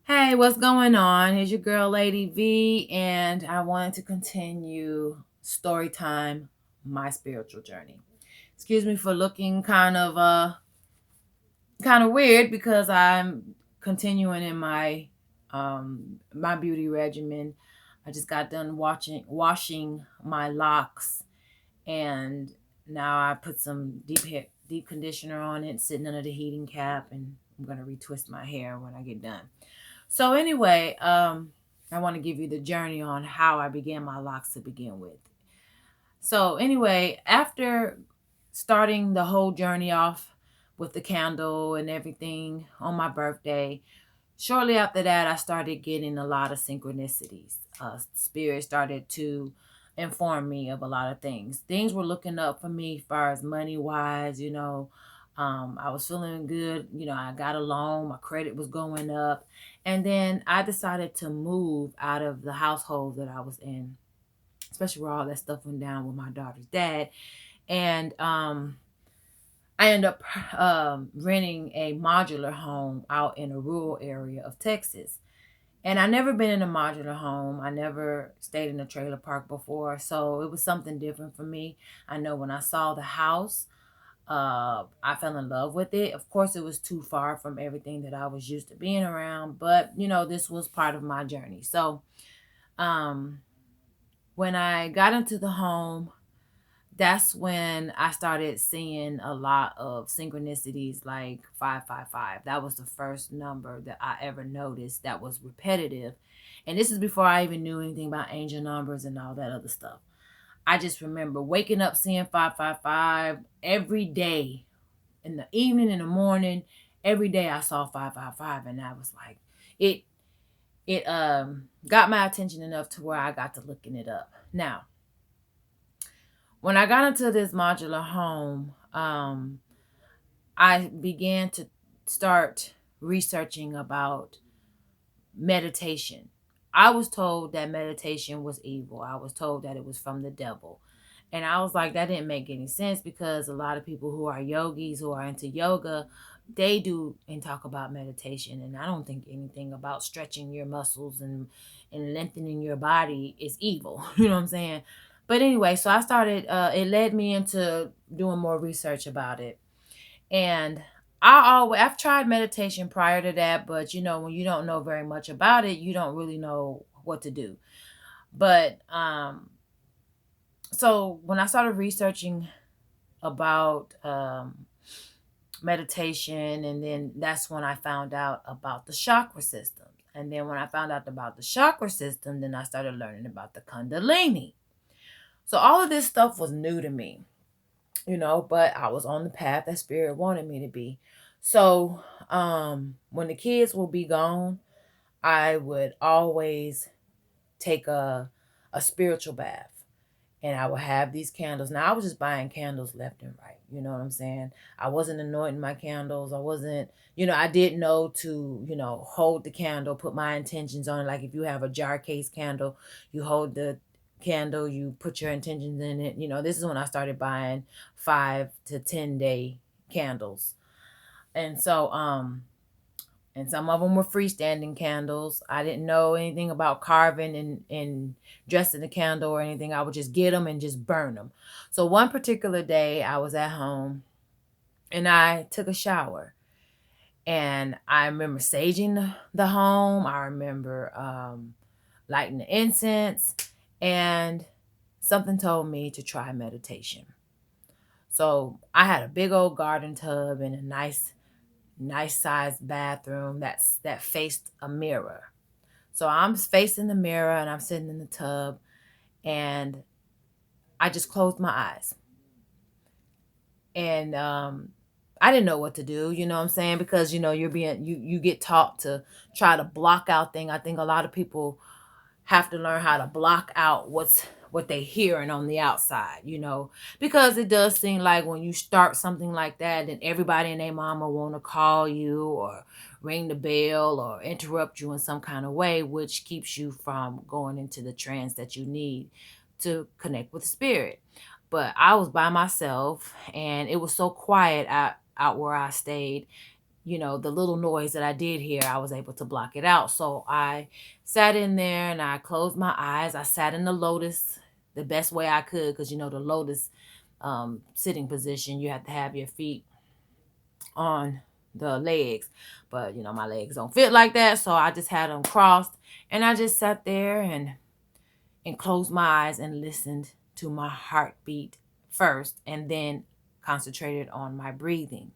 Hey, what's going on? Here's your girl, Lady V, and I wanted to continue story time, my spiritual journey. Excuse me for looking kind of weird because I'm continuing in my beauty regimen. I just got done washing my locks, and now I put some deep conditioner on it, sitting under the heating cap, and I'm gonna retwist my hair when I get done. So anyway, I want to give you the journey on how I began my locks to begin with. So anyway, after starting the whole journey off with the candle and everything on my birthday, shortly after that, I started getting a lot of synchronicities. Spirit started to inform me of a lot of things. Things were looking up for me as far as money wise. I was feeling good. I got a loan, my credit was going up. And then I decided to move out of the household that I was in, especially where all that stuff went down with my daughter's dad. And I ended up renting a modular home out in a rural area of Texas. And I never been in a modular home. I never stayed in a trailer park before. So it was something different for me. I know when I saw the house, I fell in love with it. Of course, it was too far from everything that I was used to being around, but this was part of my journey. So, um, when I got into the home, that's when I started seeing a lot of synchronicities like 555. That was the first number that I ever noticed that was repetitive. And this is before I even knew anything about angel numbers and all that other stuff. I just remember waking up seeing 555 every day, in the evening, in the morning. Every day I saw 555, and I was like, it it got my attention enough to where I got to looking it up. Now, when I got into this modular home, I began to start researching about meditation. I was told that meditation was evil. I was told that it was from the devil. And I was like, that didn't make any sense because a lot of people who are yogis, who are into yoga, they do and talk about meditation. And I don't think anything about stretching your muscles and lengthening your body is evil. You know what I'm saying? But anyway, so I started, it led me into doing more research about it. And I've tried meditation prior to that, but when you don't know very much about it, you don't really know what to do. But so when I started researching about meditation, and then that's when I found out about the chakra system. And then when I found out about the chakra system, then I started learning about the Kundalini. So all of this stuff was new to me, but I was on the path that spirit wanted me to be. So when the kids will be gone, I would always take a spiritual bath, and I would have these candles. Now I was just buying candles left and right. You know what I'm saying? I wasn't anointing my candles. I wasn't, I didn't know to, hold the candle, put my intentions on it. Like if you have a jar case candle, you hold the candle, you put your intentions in it. This is when I started buying 5 to 10 day candles. And so and some of them were freestanding candles. I didn't know anything about carving and dressing the candle or anything. I would just get them and just burn them. So one particular day, I was at home and I took a shower. And I remember saging the home. I remember lighting the incense. And something told me to try meditation. So I had a big old garden tub and a nice sized bathroom that faced a mirror. So I'm facing the mirror and I'm sitting in the tub, and I just closed my eyes. And I didn't know what to do, you know what I'm saying? Because you get taught to try to block out things. I think a lot of people have to learn how to block out what they hearing on the outside, because it does seem like when you start something like that, then everybody and their mama want to call you or ring the bell or interrupt you in some kind of way, which keeps you from going into the trance that you need to connect with spirit. But I was by myself, and it was so quiet out where I stayed. the little noise that I did hear, I was able to block it out. So I sat in there and I closed my eyes. I sat in the lotus the best way I could, because the lotus sitting position, you have to have your feet on the legs. But my legs don't fit like that. So I just had them crossed, and I just sat there and closed my eyes and listened to my heartbeat first, and then concentrated on my breathing.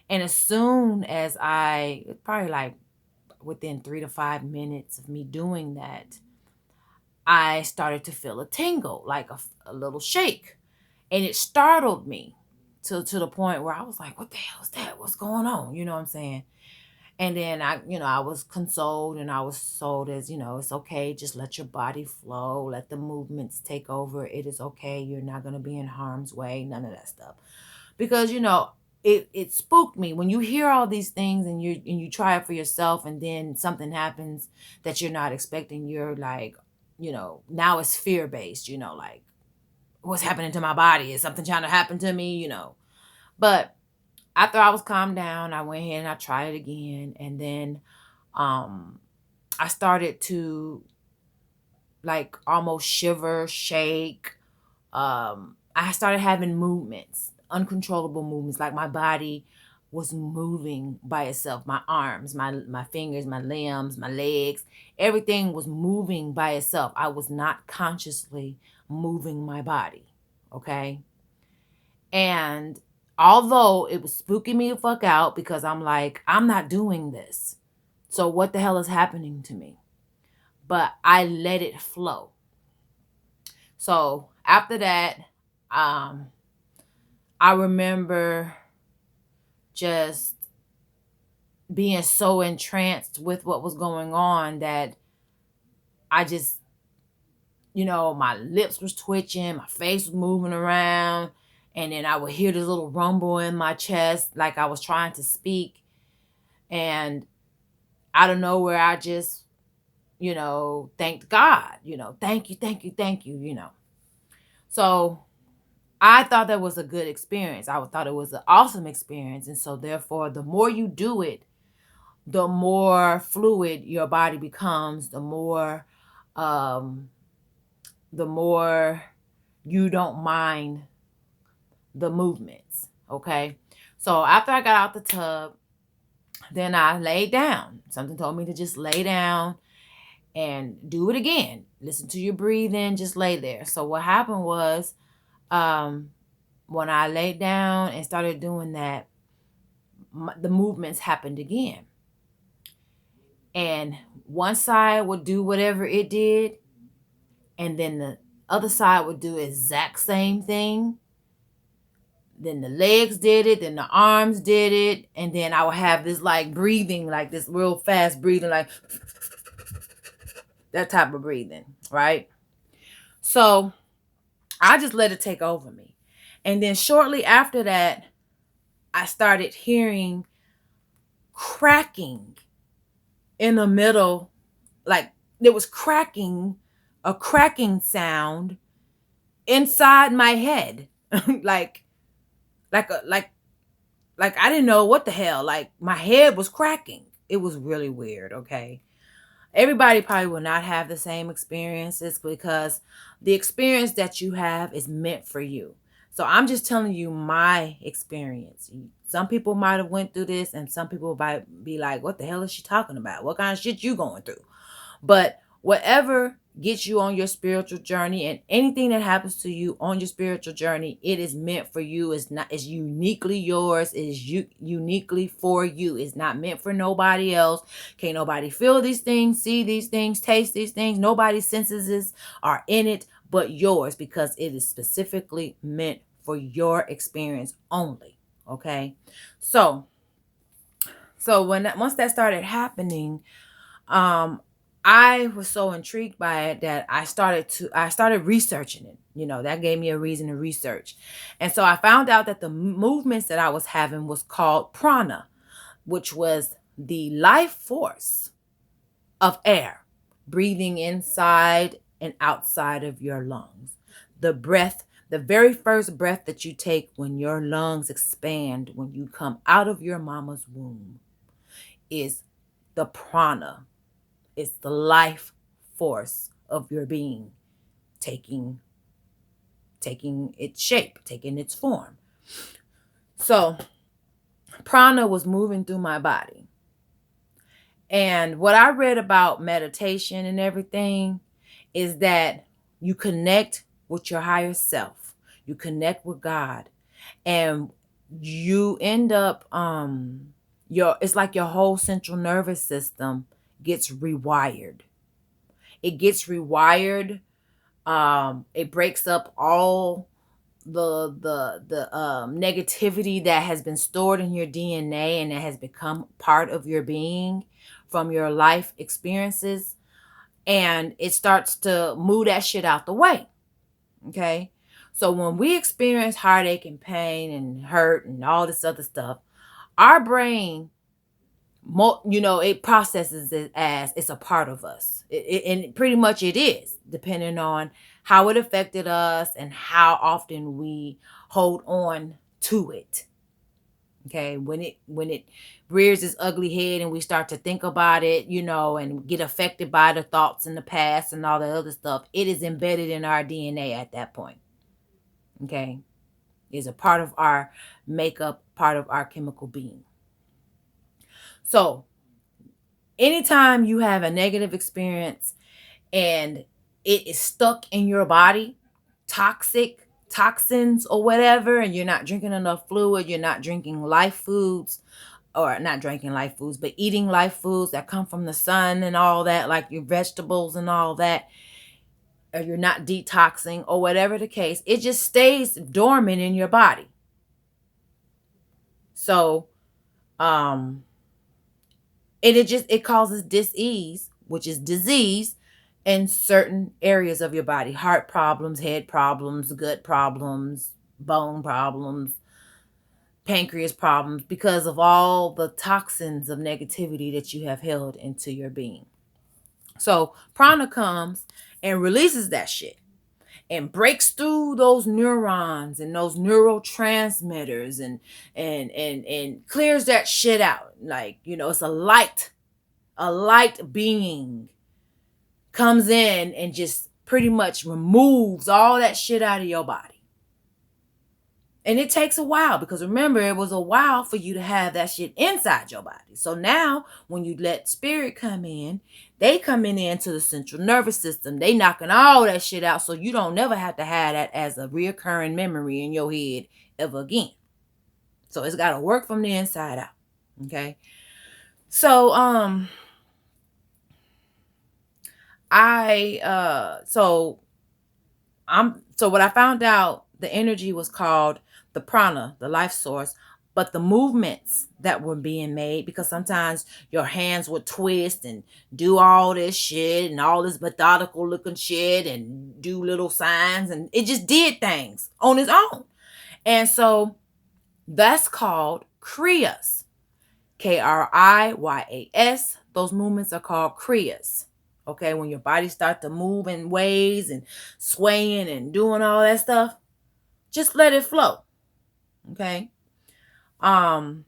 And as soon as probably like within 3 to 5 minutes of me doing that, I started to feel a tingle, like a little shake. And it startled me to the point where I was like, what the hell is that? What's going on? You know what I'm saying? And then I was consoled, and I was told, as it's okay. Just let your body flow. Let the movements take over. It is okay. You're not going to be in harm's way. None of that stuff. Because, it spooked me when you hear all these things, and you try it for yourself, and then something happens that you're not expecting. You're like, now it's fear based, like, what's happening to my body? Is something trying to happen to me? But after I was calmed down, I went ahead and I tried it again. And then I started to, like, almost shiver, shake. I started having movements, uncontrollable movements, like my body was moving by itself. My arms, my fingers, my limbs, my legs, everything was moving by itself. I was not consciously moving my body. Okay. And although it was spooking me the fuck out, because I'm like, I'm not doing this. So what the hell is happening to me? But I let it flow. So after that, um, I remember just being so entranced with what was going on that I just, my lips was twitching, my face was moving around, and then I would hear this little rumble in my chest, like I was trying to speak. And out of nowhere, I just, thanked God, thank you, thank you, thank you. So I thought that was a good experience. I thought it was an awesome experience. And so therefore, the more you do it, the more fluid your body becomes, um, the more you don't mind the movements. Okay. So after I got out the tub, then I laid down. Something told me to just lay down and do it again. Listen to your breathing, just lay there. So what happened was, when I laid down and started doing that, the movements happened again. And one side would do whatever it did, and then the other side would do exact same thing. Then the legs did it, then the arms did it, and then I would have this like breathing, like this real fast breathing, like that type of breathing, right? So I just let it take over me. And then shortly after that, I started hearing cracking in the middle, like there was a cracking sound inside my head. like like a like I didn't know what the hell. Like my head was cracking. It was really weird, okay? Everybody probably will not have the same experiences, because the experience that you have is meant for you. So I'm just telling you my experience. Some people might have went through this, and some people might be like, what the hell is she talking about? What kind of shit you going through? But whatever gets you on your spiritual journey, and anything that happens to you on your spiritual journey, it is meant for you. It's uniquely yours. It is uniquely for you. It's not meant for nobody else. Can't nobody feel these things, see these things, taste these things. Nobody's senses are in it but yours, because it is specifically meant for your experience only. Okay. So once that started happening, um I was so intrigued by it that I started researching it. That gave me a reason to research. And so I found out that the movements that I was having was called prana, which was the life force of air breathing inside and outside of your lungs. The breath The very first breath that you take when your lungs expand, when you come out of your mama's womb, is the prana. It's the life force of your being taking its shape, taking its form. So prana was moving through my body. And what I read about meditation and everything is that you connect with your higher self. You connect with God, and you end up your it's like your whole central nervous system gets rewired. It gets rewired. It breaks up all the negativity that has been stored in your DNA and that has become part of your being from your life experiences, and it starts to move that shit out the way. Okay? So when we experience heartache and pain and hurt and all this other stuff, our brain, it processes it as it's a part of us. And pretty much it is, depending on how it affected us and how often we hold on to it. Okay, when it rears its ugly head and we start to think about it, and get affected by the thoughts in the past and all that other stuff, it is embedded in our DNA at that point. Okay, is a part of our makeup, part of our chemical being. So anytime you have a negative experience and it is stuck in your body, toxins or whatever, and you're not drinking enough fluid, you're not drinking life foods, or not drinking life foods, but eating life foods that come from the sun and all that, like your vegetables and all that, or you're not detoxing or whatever the case, it just stays dormant in your body. So, and it causes dis-ease, which is disease, in certain areas of your body: heart problems, head problems, gut problems, bone problems, pancreas problems, because of all the toxins of negativity that you have held into your being. So prana comes and releases that shit and breaks through those neurons and those neurotransmitters and clears that shit out. Like, it's a light being comes in and just pretty much removes all that shit out of your body. And it takes a while, because remember, it was a while for you to have that shit inside your body. So now when you let spirit come in, they coming into the central nervous system. They knocking all that shit out, so you don't never have to have that as a reoccurring memory in your head ever again. So it's got to work from the inside out. Okay. So what I found out, the energy was called the prana, the life source, but the movements that were being made, because sometimes your hands would twist and do all this shit and all this methodical looking shit and do little signs, and it just did things on its own. And so that's called kriyas. Kriyas. Those movements are called kriyas. Okay, when your body starts to move in ways and swaying and doing all that stuff, just let it flow. Okay. After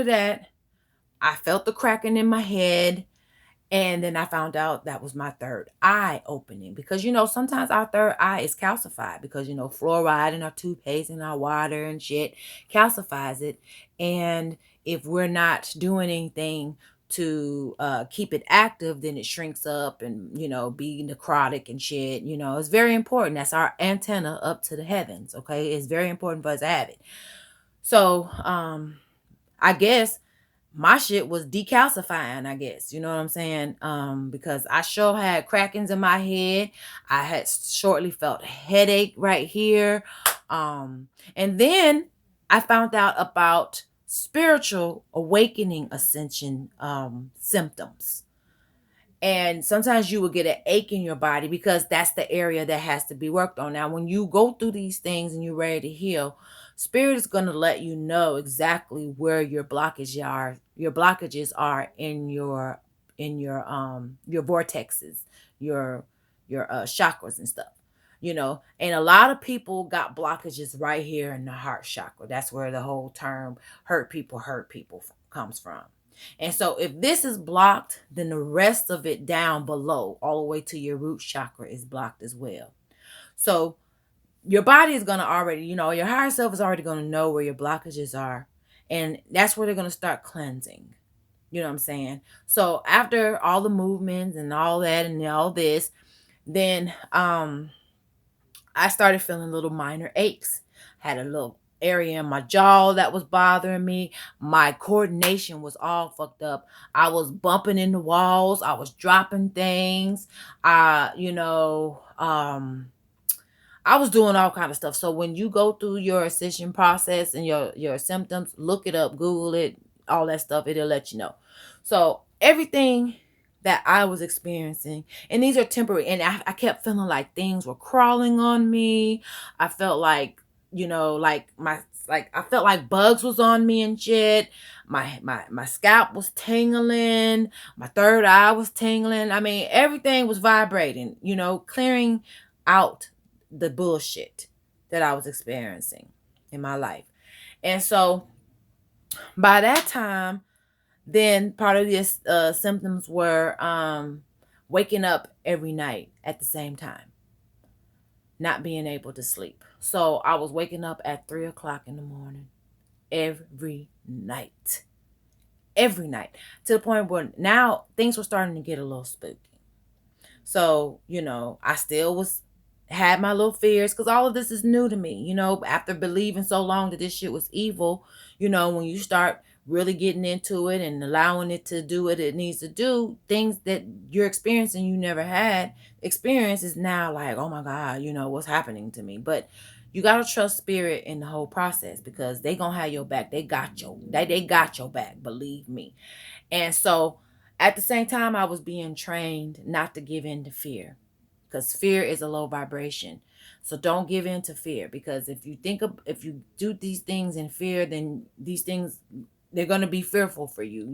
that, I felt the cracking in my head. And then I found out that was my third eye opening, because, sometimes our third eye is calcified because, fluoride in our toothpaste and our water and shit calcifies it. And if we're not doing anything to keep it active, then it shrinks up and, be necrotic and shit. It's very important. That's our antenna up to the heavens. Okay. It's very important for us to have it. So, I guess my shit was decalcifying, I guess. You know what I'm saying? Because I sure had crackings in my head. I had shortly felt headache right here. And then I found out about spiritual awakening ascension symptoms. And sometimes you will get an ache in your body, because that's the area that has to be worked on. Now, when you go through these things and you're ready to heal, spirit is going to let you know exactly where your blockages are. Your blockages are in your vortexes, your chakras and stuff. And a lot of people got blockages right here in the heart chakra. That's where the whole term hurt people comes from. And so if this is blocked, then the rest of it down below, all the way to your root chakra, is blocked as well. So your body is going to already, your higher self is already going to know where your blockages are. And that's where they're going to start cleansing. You know what I'm saying? So after all the movements and all that and all this, then I started feeling little minor aches. Had a little area in my jaw that was bothering me. My coordination was all fucked up. I was bumping into walls. I was dropping things. I was doing all kind of stuff. So when you go through your ascension process and your symptoms, look it up, Google it, all that stuff. It'll let you know. So everything that I was experiencing, and these are temporary, and I kept feeling like things were crawling on me. I felt like, I felt like bugs was on me and shit. My scalp was tingling. My third eye was tingling. I mean, everything was vibrating, clearing out the bullshit that I was experiencing in my life. And so by that time, then part of this symptoms were waking up every night at the same time, not being able to sleep. So I was waking up at 3 o'clock in the morning every night. Every night. To the point where now things were starting to get a little spooky. So, I still had my little fears, because all of this is new to me, after believing so long that this shit was evil. When you start really getting into it and allowing it to do what it needs to do, things that you're experiencing you never had experience is now like, oh my God, what's happening to me. But you gotta trust spirit in the whole process, because they gonna have your back. They got your back, believe me. And so at the same time, I was being trained not to give in to fear, because fear is a low vibration. So don't give in to fear, because if you do these things in fear, then these things, they're going to be fearful for you,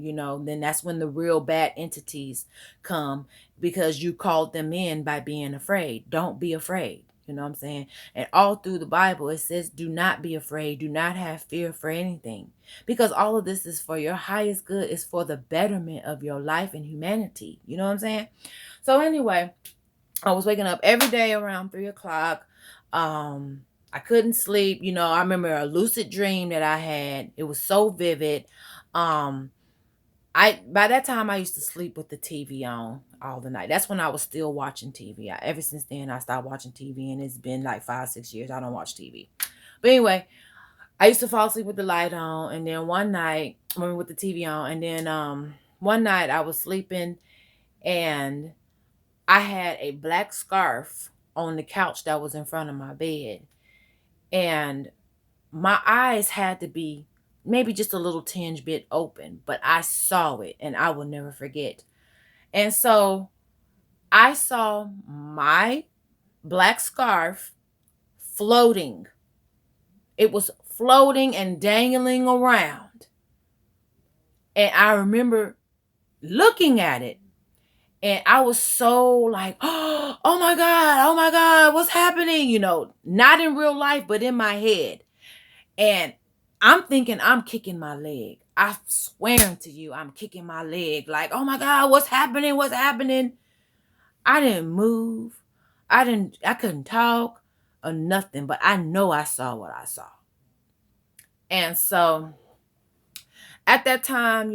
then that's when the real bad entities come, because you called them in by being afraid. Don't be afraid. You know what I'm saying? And all through the Bible, it says, do not be afraid. Do not have fear for anything, because all of this is for your highest good. It's for the betterment of your life and humanity. You know what I'm saying? So anyway, I was waking up every day around 3 o'clock. I couldn't sleep. I remember a lucid dream that I had. It was so vivid. By that time I used to sleep with the TV on all the night. That's when I was still watching TV. Ever since then I stopped watching TV, and it's been like 5-6 years I don't watch TV. But anyway, I used to fall asleep with the light on, and then one night, with the TV on, and then one night I was sleeping, and I had a black scarf on the couch that was in front of my bed. And my eyes had to be maybe just a little tinge bit open, but I saw it, and I will never forget. And so I saw my black scarf floating. It was floating and dangling around. And I remember looking at it, and I was so like, oh my God, what's happening? Not in real life, but in my head. And I'm thinking I'm kicking my leg. I swear to you, I'm kicking my leg. Like, oh my God, what's happening? What's happening? I didn't move. I couldn't talk or nothing, but I know I saw what I saw. And so at that time,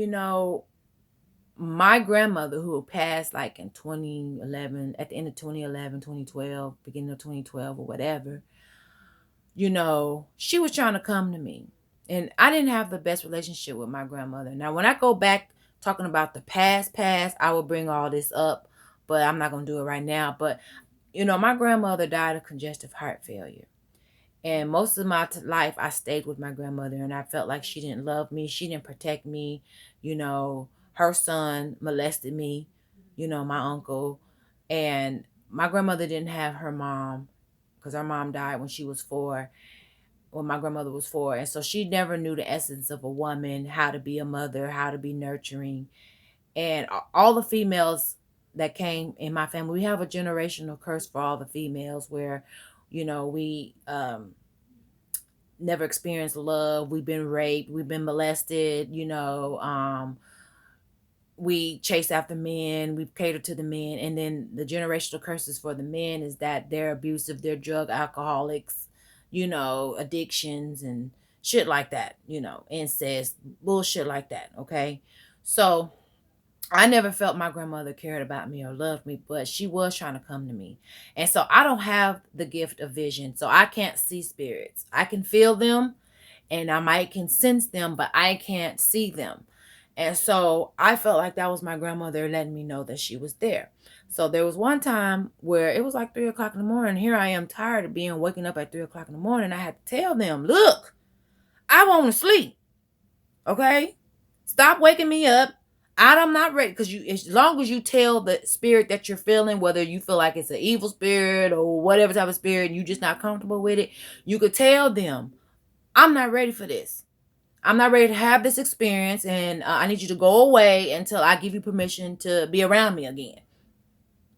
my grandmother, who passed like in 2011, at the end of 2011, 2012, beginning of 2012 or whatever, she was trying to come to me. And I didn't have the best relationship with my grandmother. Now, when I go back talking about the past, I will bring all this up, but I'm not going to do it right now. But, my grandmother died of congestive heart failure. And most of my life, I stayed with my grandmother, and I felt like she didn't love me. She didn't protect me. Her son molested me, my uncle. And my grandmother didn't have her mom, because her mom died when she was 4, when my grandmother was 4. And so she never knew the essence of a woman, how to be a mother, how to be nurturing. And all the females that came in my family. We have a generational curse for all the females where, we never experienced love. We've been raped. We've been molested. We chase after men. We cater to the men. And then the generational curses for the men is that they're abusive. They're drug alcoholics, addictions and shit like that, incest, bullshit like that. Okay. So I never felt my grandmother cared about me or loved me, but she was trying to come to me. And so I don't have the gift of vision. So I can't see spirits. I can feel them and I might can sense them, but I can't see them. And so I felt like that was my grandmother letting me know that she was there. So there was one time where it was like 3 o'clock in the morning. Here I am tired of being waking up at 3 o'clock in the morning. I had to tell them, look, I want to sleep. Okay? Stop waking me up. I'm not ready, because as long as you tell the spirit that you're feeling, whether you feel like it's an evil spirit or whatever type of spirit, and you're just not comfortable with it, you could tell them, I'm not ready for this. I'm not ready to have this experience, and I need you to go away until I give you permission to be around me again.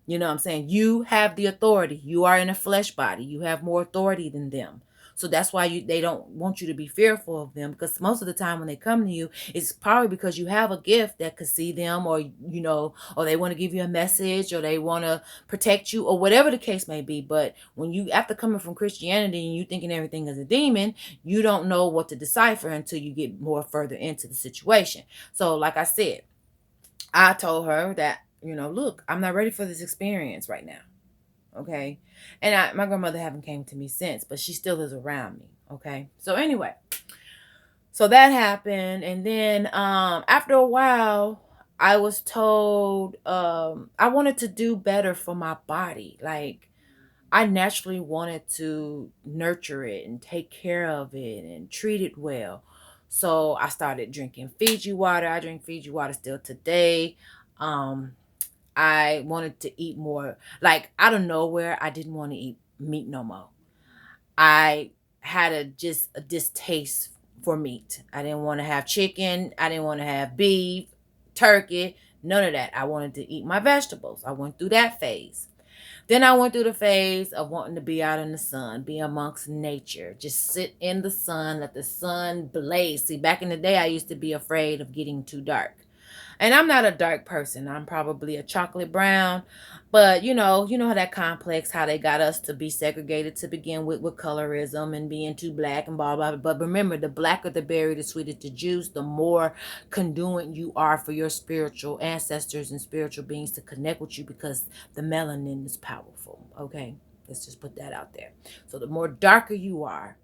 You know what I'm saying? You have the authority. You are in a flesh body. You have more authority than them. So that's why they don't want you to be fearful of them, because most of the time when they come to you, it's probably because you have a gift that could see them, or or they want to give you a message, or they want to protect you, or whatever the case may be. But when you, after coming from Christianity and you thinking everything is a demon, you don't know what to decipher until you get more further into the situation. So like I said, I told her that, look, I'm not ready for this experience right now. Okay. And my grandmother haven't came to me since, but she still is around me. Okay. So anyway, so that happened. And then after a while, I was told I wanted to do better for my body. Like, I naturally wanted to nurture it and take care of it and treat it well. So I started drinking Fiji water. I drink Fiji water still today. Um, I wanted to eat more. Like, out of nowhere, I didn't want to eat meat no more. I had a distaste for meat. I didn't want to have chicken. I didn't want to have beef, turkey, none of that. I wanted to eat my vegetables. I went through that phase. Then I went through the phase of wanting to be out in the sun, be amongst nature, just sit in the sun, let the sun blaze. See, back in the day, I used to be afraid of getting too dark. And I'm not a dark person. I'm probably a chocolate brown. But you know how that complex, how they got us to be segregated to begin with colorism and being too black and blah, blah, blah. But remember, the blacker the berry, the sweeter the juice, the more conduent you are for your spiritual ancestors and spiritual beings to connect with you, because the melanin is powerful. Okay? Let's just put that out there. So the more darker you are,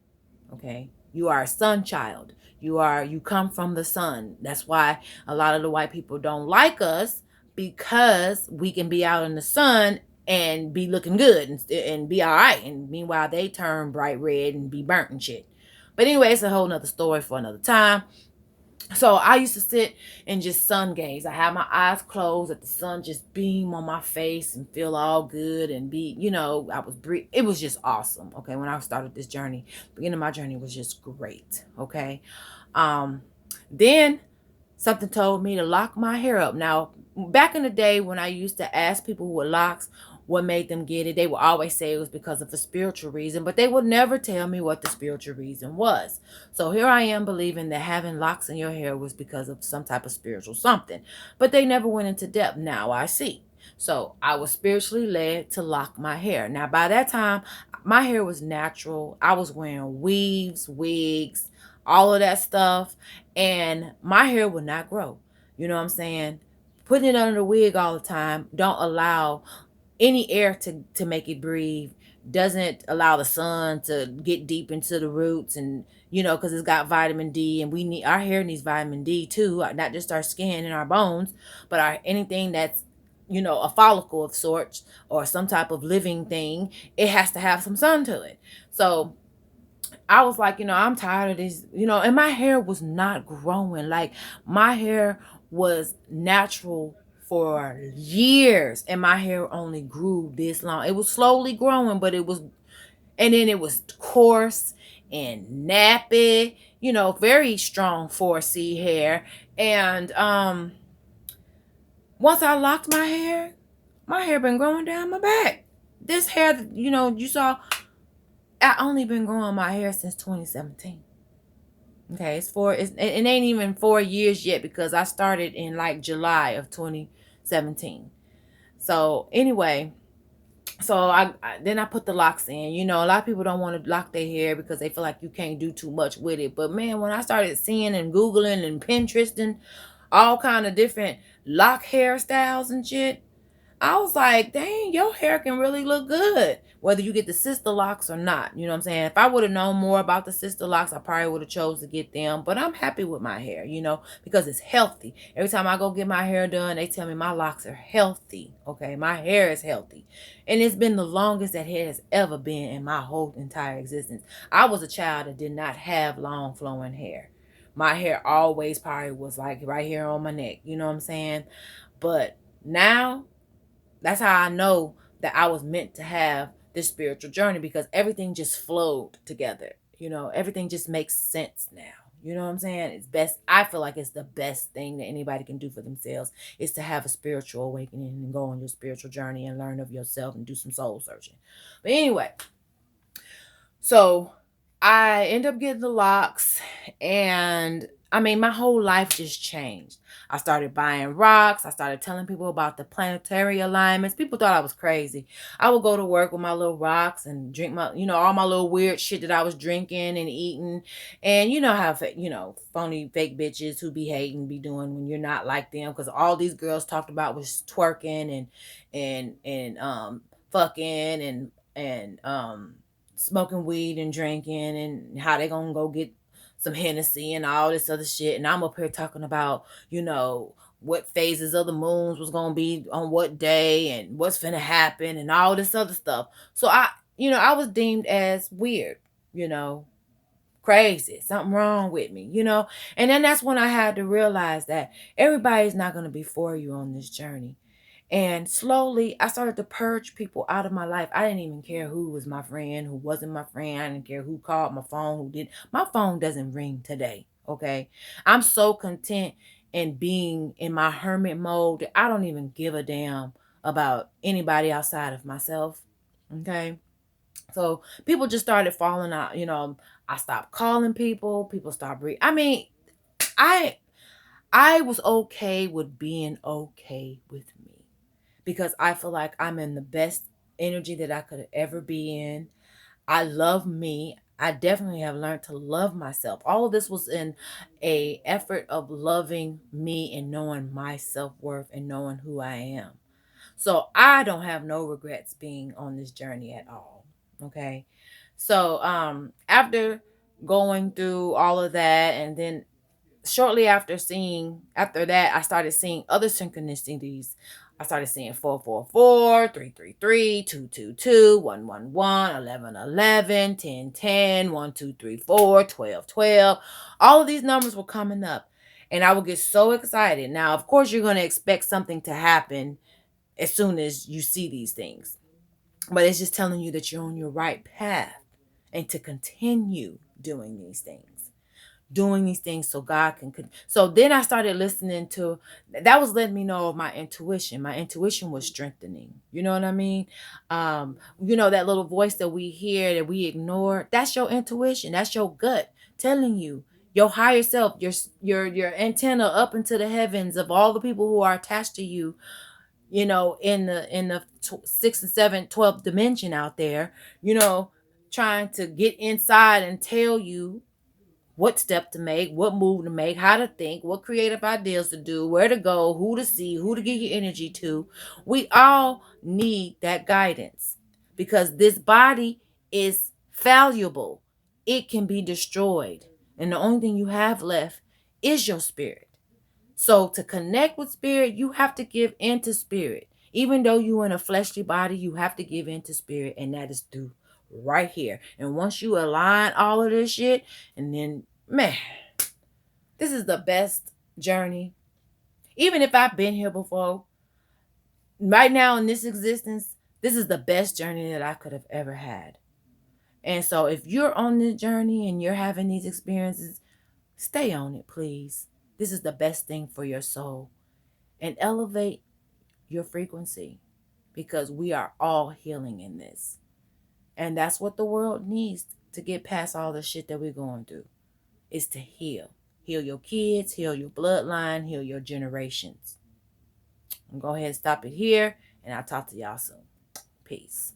okay, you are a sun child. You come from the sun. That's why a lot of the white people don't like us, because we can be out in the sun and be looking good and be all right, and meanwhile they turn bright red and be burnt and shit. But anyway, it's a whole nother story for another time. So I used to sit and just sun gaze. I had my eyes closed, let the sun just beam on my face and feel all good and be, it was just awesome. Okay. When I started this journey, beginning of my journey was just great. Okay. Then something told me to lock my hair up. Now, back in the day when I used to ask people who were locks what made them get it, they would always say it was because of a spiritual reason, but they would never tell me what the spiritual reason was. So here I am believing that having locks in your hair was because of some type of spiritual something, but they never went into depth. Now I see. So I was spiritually led to lock my hair. Now by that time, my hair was natural. I was wearing weaves, wigs, all of that stuff, and my hair would not grow. You know what I'm saying? Putting it under the wig all the time don't allow any air to make it breathe, doesn't allow the sun to get deep into the roots, and because it's got vitamin D, and our hair needs vitamin D too, not just our skin and our bones, but anything that's a follicle of sorts or some type of living thing, it has to have some sun to it. So I was like, I'm tired of this, and my hair was not growing. Like, my hair was natural for years, and my hair only grew this long. It was slowly growing, but and then it was coarse and nappy, very strong 4C hair. And once I locked my hair, My hair been growing down my back. This hair, you saw, I only been growing my hair since 2017. Okay, it ain't even 4 years yet because I started in like July of 2017. So anyway, so then I put the locks in. A lot of people don't want to lock their hair because they feel like you can't do too much with it. But man, when I started seeing and Googling and Pinteresting all kind of different lock hairstyles and shit, I was like, dang, your hair can really look good, whether you get the sister locks or not. You know what I'm saying? If I would have known more about the sister locks, I probably would have chose to get them. But I'm happy with my hair, because it's healthy. Every time I go get my hair done, they tell me my locks are healthy. Okay, my hair is healthy. And it's been the longest that hair has ever been in my whole entire existence. I was a child that did not have long flowing hair. My hair always probably was like right here on my neck. You know what I'm saying? But now, that's how I know that I was meant to have this spiritual journey, because everything just flowed together. Everything just makes sense now. You know what I'm saying? It's best. I feel like it's the best thing that anybody can do for themselves is to have a spiritual awakening and go on your spiritual journey and learn of yourself and do some soul searching. But anyway, so I end up getting the locks, and I mean, my whole life just changed. I started buying rocks. I started telling people about the planetary alignments. People thought I was crazy. I would go to work with my little rocks and drink all my little weird shit that I was drinking and eating. And you know how, phony fake bitches who be hating be doing when you're not like them. Because all these girls talked about was twerking and fucking and smoking weed and drinking, and how they gonna go get some Hennessy and all this other shit. And I'm up here talking about, what phases of the moons was gonna be on what day and what's gonna happen and all this other stuff. So I was deemed as weird, crazy, something wrong with me. And then that's when I had to realize that everybody's not gonna be for you on this journey. And slowly, I started to purge people out of my life. I didn't even care who was my friend, who wasn't my friend. I didn't care who called my phone, who did. My phone doesn't ring today, okay? I'm so content in being in my hermit mode that I don't even give a damn about anybody outside of myself, okay? So people just started falling out. I stopped calling people. People stopped I mean, I I was okay with being okay with me, because I feel like I'm in the best energy that I could ever be in. I love me. I definitely have learned to love myself. All of this was in a effort of loving me and knowing my self-worth and knowing who I am. So I don't have no regrets being on this journey at all. Okay. So after going through all of that, and then shortly after that, I started seeing other synchronicities. I started seeing 444, 333, 222, 111, 1111, 1010, 1234, 1212. All of these numbers were coming up, and I would get so excited. Now, of course, you're going to expect something to happen as soon as you see these things, but it's just telling you that you're on your right path and to continue doing these things so God can. So then I started listening to, that was letting me know of my intuition. My intuition was strengthening. You know what I mean? That little voice that we hear that we ignore, that's your intuition. That's your gut telling you. Your higher self, your antenna up into the heavens of all the people who are attached to you, in the 6th and 7th, 12th dimension out there, trying to get inside and tell you what step to make, what move to make, how to think, what creative ideas to do, where to go, who to see, who to give your energy to. We all need that guidance, because this body is fallible. It can be destroyed. And the only thing you have left is your spirit. So to connect with spirit, you have to give into spirit. Even though you're in a fleshly body, you have to give into spirit, and that is through right here. And once you align all of this shit, and then, man, this is the best journey. Even if I've been here before, right now in this existence, this is the best journey that I could have ever had. And so if you're on this journey and you're having these experiences, stay on it, please. This is the best thing for your soul. And elevate your frequency. because we are all healing in this. And that's what the world needs to get past all the shit that we're going through, is to heal. Heal your kids, heal your bloodline, heal your generations. I'm going to go ahead and stop it here, and I'll talk to y'all soon. Peace.